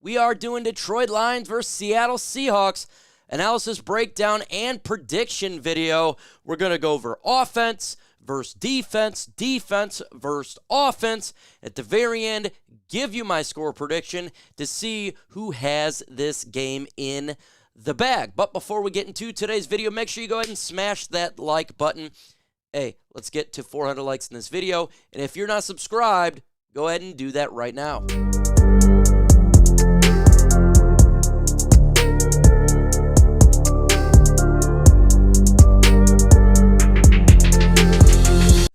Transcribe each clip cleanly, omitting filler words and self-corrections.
We are doing Detroit Lions versus Seattle Seahawks analysis, breakdown, and prediction video. We're going to go over offense versus defense, defense versus offense. At the very end, give you my score prediction to see who has this game in the bag. But before we get into today's video, make sure you go ahead and smash that like button. Hey, let's get to 400 likes in this video. And if you're not subscribed, go ahead and do that right now.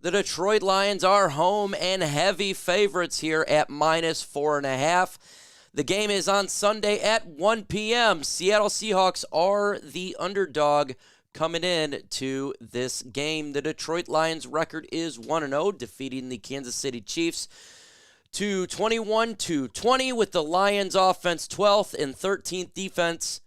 The Detroit Lions are home and heavy favorites here at -4.5. The game is on Sunday at 1 p.m. Seattle Seahawks are the underdog coming in to this game. The Detroit Lions record is 1-0, defeating the Kansas City Chiefs to 21-20, with the Lions offense 12th and 13th defense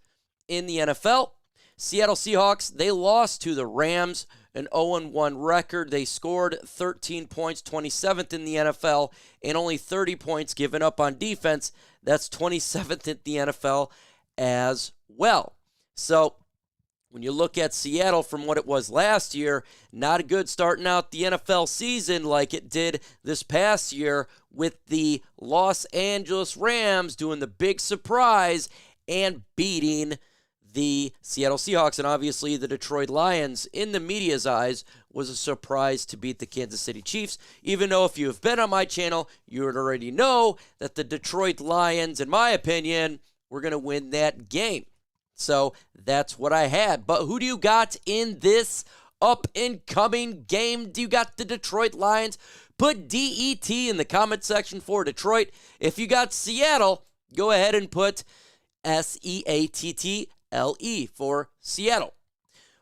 in the NFL. Seattle Seahawks, they lost to the Rams, an 0-1 record. They scored 13 points, 27th in the NFL, and only 30 points given up on defense. That's 27th in the NFL as well. So when you look at Seattle from what it was last year, not a good starting out the NFL season like it did this past year, with the Los Angeles Rams doing the big surprise and beating the Seattle Seahawks. And obviously the Detroit Lions, in the media's eyes, was a surprise to beat the Kansas City Chiefs, even though if you have been on my channel, you would already know that the Detroit Lions, in my opinion, were going to win that game. So that's what I had. But who do you got in this up-and-coming game? Do you got the Detroit Lions? Put DET in the comment section for Detroit. If you got Seattle, go ahead and put SEATTLE for Seattle.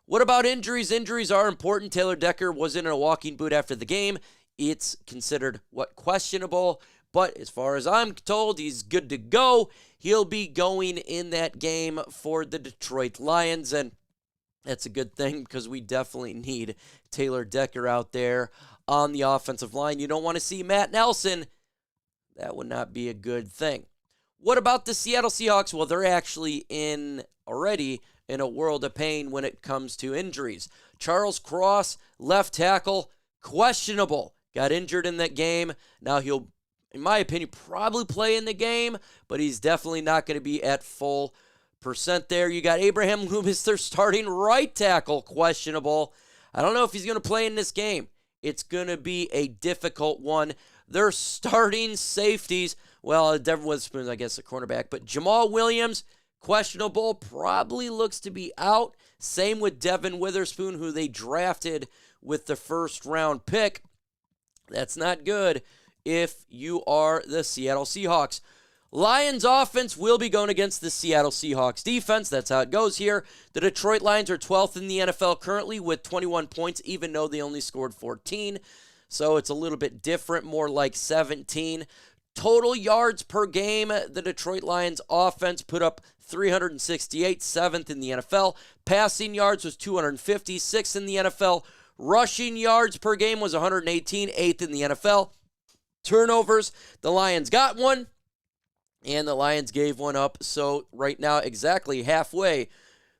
What about injuries? Injuries are important. Taylor Decker was in a walking boot after the game. It's considered questionable, but as far as I'm told, he's good to go. He'll be going in that game for the Detroit Lions, and that's a good thing because we definitely need Taylor Decker out there on the offensive line. You don't want to see Matt Nelson. That would not be a good thing. What about the Seattle Seahawks? Well, they're actually already in a world of pain when it comes to injuries. Charles Cross, left tackle, questionable. Got injured in that game. Now he'll, in my opinion, probably play in the game, but he's definitely not going to be at full percent there. You got Abraham Loomis, their starting right tackle, questionable. I don't know if he's going to play in this game. It's going to be a difficult one. Their starting safeties, well, Devin Witherspoon, I guess, a cornerback, but Jamal Williams, questionable, probably looks to be out. Same with Devin Witherspoon, who they drafted with the first-round pick. That's not good if you are the Seattle Seahawks. Lions offense will be going against the Seattle Seahawks defense. That's how it goes here. The Detroit Lions are 12th in the NFL currently with 21 points, even though they only scored 14. So it's a little bit different, more like 17. Total yards per game, the Detroit Lions offense put up 368, 7th in the NFL. Passing yards was 250, 6th in the NFL. Rushing yards per game was 118, 8th in the NFL. Turnovers, the Lions got one, and the Lions gave one up. So right now, exactly halfway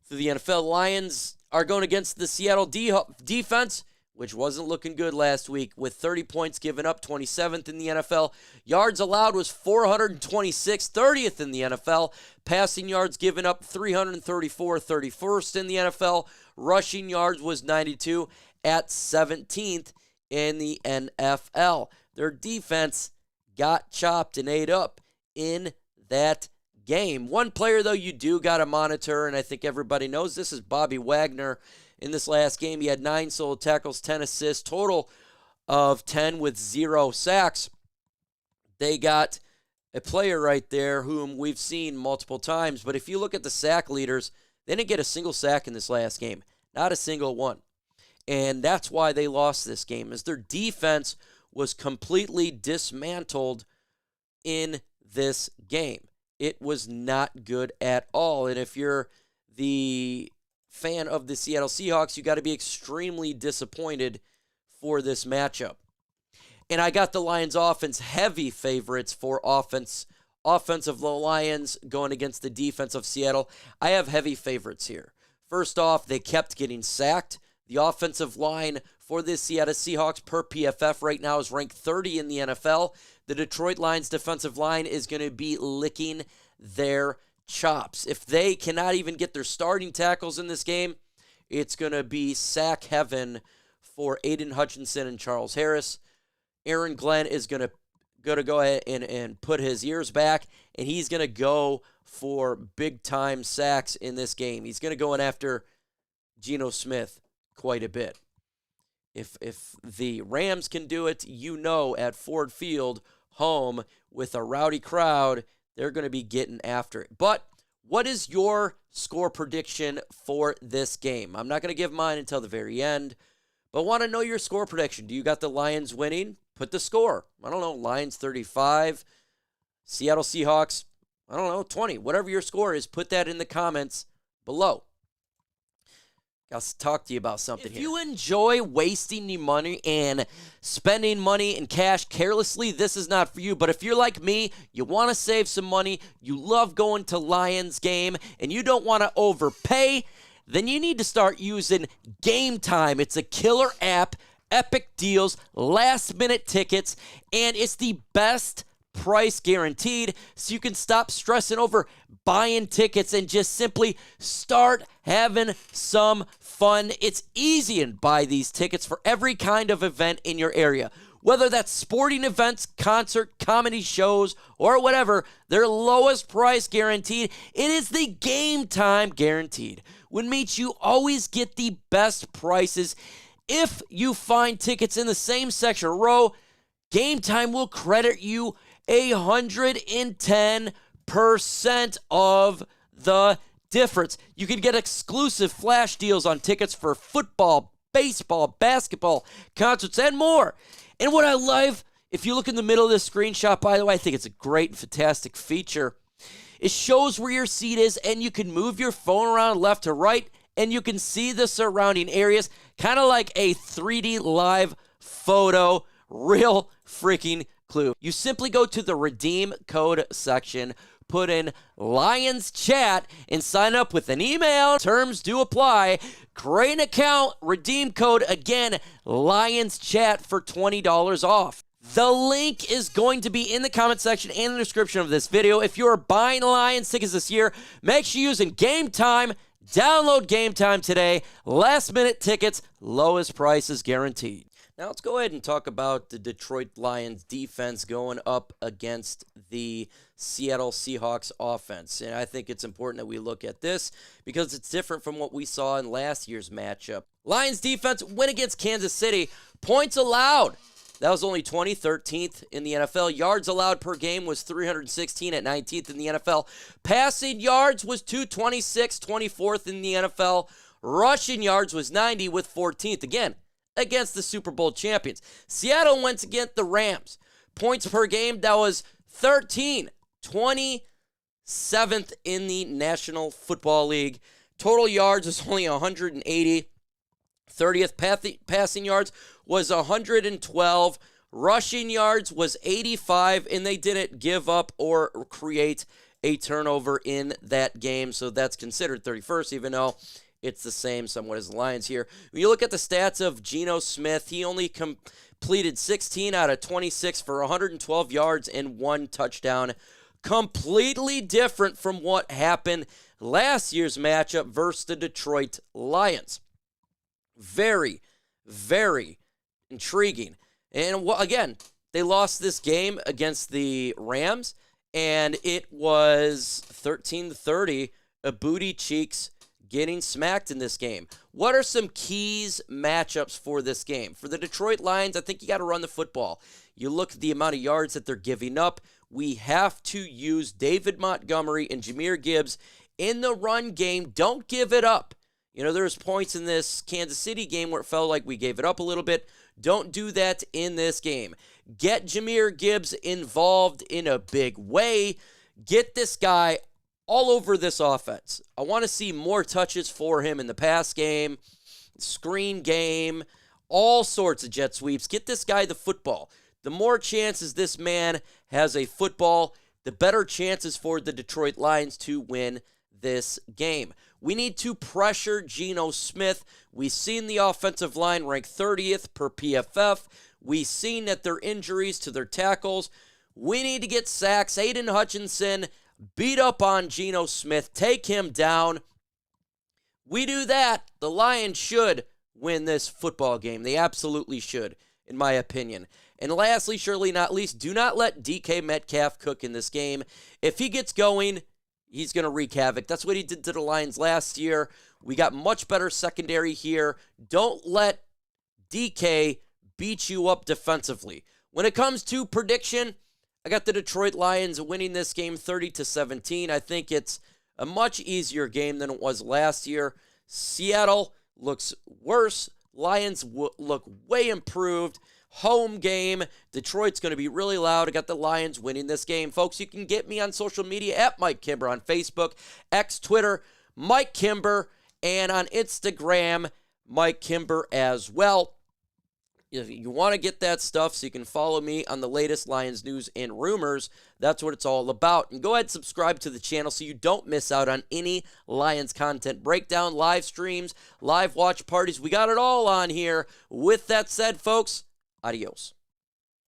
through the NFL, Lions are going against the Seattle defense, which wasn't looking good last week, with 30 points given up, 27th in the NFL. Yards allowed was 426, 30th in the NFL. Passing yards given up, 334, 31st in the NFL. Rushing yards was 92 at 17th in the NFL. Their defense got chopped and ate up in that game. One player, though, you do got to monitor, and I think everybody knows this, is Bobby Wagner. In this last game, he had 9 solo tackles, 10 assists, total of 10 with 0 sacks. They got a player right there whom we've seen multiple times, but if you look at the sack leaders, they didn't get a single sack in this last game. Not a single one. And that's why they lost this game, is their defense was completely dismantled in this game. It was not good at all. And if you're the fan of the Seattle Seahawks, you got to be extremely disappointed for this matchup. And I got the Lions offense heavy favorites for offense offensive Lions going against the defense of Seattle. I have heavy favorites here. First off, they kept getting sacked. The offensive line for the Seattle Seahawks per PFF right now is ranked 30 in the NFL. The Detroit Lions defensive line is going to be licking their chops. If they cannot even get their starting tackles in this game, it's going to be sack heaven for Aiden Hutchinson and Charles Harris. Aaron Glenn is going to go ahead and put his ears back, and he's going to go for big-time sacks in this game. He's going to go in after Geno Smith quite a bit. If the Rams can do it, at Ford Field, home, with a rowdy crowd, they're going to be getting after it. But what is your score prediction for this game? I'm not going to give mine until the very end, but want to know your score prediction. Do you got the Lions winning? Put the score. I don't know, Lions 35, Seattle Seahawks, 20. Whatever your score is, put that in the comments below. Got to talk to you about something here. If you enjoy wasting your money and spending money and cash carelessly, this is not for you. But if you're like me, you want to save some money, you love going to Lions game, and you don't want to overpay, then you need to start using Game Time. It's a killer app, epic deals, last-minute tickets, and it's the best price guaranteed, so you can stop stressing over buying tickets and just simply start having some fun. It's easy to buy these tickets for every kind of event in your area. Whether that's sporting events, concert, comedy shows, or whatever, their lowest price guaranteed. It is the Game Time guaranteed, which means you always get the best prices. If you find tickets in the same section or row, Game Time will credit you 110% of the difference. You can get exclusive flash deals on tickets for football, baseball, basketball, concerts, and more. And what I love, if you look in the middle of this screenshot, by the way, I think it's a great and fantastic feature. It shows where your seat is, and you can move your phone around left to right, and you can see the surrounding areas, kind of like a 3D live photo. Real freaking clue. You simply go to the redeem code section, put in Lions Chat, and sign up with an email. Terms do apply. Create an account, redeem code, again, Lions Chat for $20 off. The link is going to be in the comment section and the description of this video. If you're buying Lions tickets this year, make sure you're using Game Time. Download Game Time today. Last minute tickets, lowest prices guaranteed. Now let's go ahead and talk about the Detroit Lions defense going up against the Seattle Seahawks offense. And I think it's important that we look at this because it's different from what we saw in last year's matchup. Lions defense win against Kansas City. Points allowed. That was only 13th in the NFL. Yards allowed per game was 316 at 19th in the NFL. Passing yards was 226, 24th in the NFL. Rushing yards was 90 with 14th. Again, against the Super Bowl champions. Seattle went against the Rams. Points per game, that was 13, 27th in the National Football League. Total yards was only 180. 30th passing yards was 112. Rushing yards was 85, and they didn't give up or create a turnover in that game, so that's considered 31st, even though it's the same somewhat as the Lions here. When you look at the stats of Geno Smith, he only completed 16 out of 26 for 112 yards and 1 touchdown. Completely different from what happened last year's matchup versus the Detroit Lions. Very, very intriguing. And again, they lost this game against the Rams, and it was 13-30, a booty cheeks getting smacked in this game. What are some keys matchups for this game? For the Detroit Lions, I think you got to run the football. You look at the amount of yards that they're giving up. We have to use David Montgomery and Jahamyr Gibbs in the run game. Don't give it up. There's points in this Kansas City game where it felt like we gave it up a little bit. Don't do that in this game. Get Jahamyr Gibbs involved in a big way. Get this guy all over this offense. I want to see more touches for him in the pass game, screen game, all sorts of jet sweeps. Get this guy the football. The more chances this man has a football, the better chances for the Detroit Lions to win this game. We need to pressure Geno Smith. We've seen the offensive line rank 30th per PFF. We've seen that their injuries to their tackles. We need to get sacks. Aiden Hutchinson beat up on Geno Smith. Take him down. We do that, the Lions should win this football game. They absolutely should, in my opinion. And lastly, surely not least, do not let DK Metcalf cook in this game. If he gets going, he's going to wreak havoc. That's what he did to the Lions last year. We got much better secondary here. Don't let DK beat you up defensively. When it comes to prediction, I got the Detroit Lions winning this game 30-17. I think it's a much easier game than it was last year. Seattle looks worse. Lions look way improved. Home game. Detroit's going to be really loud. I got the Lions winning this game. Folks, you can get me on social media at Mike Kimber on Facebook, X, Twitter, Mike Kimber, and on Instagram, Mike Kimber as well. If you want to get that stuff so you can follow me on the latest Lions news and rumors, that's what it's all about. And go ahead and subscribe to the channel so you don't miss out on any Lions content breakdown, live streams, live watch parties. We got it all on here. With that said, folks, adios.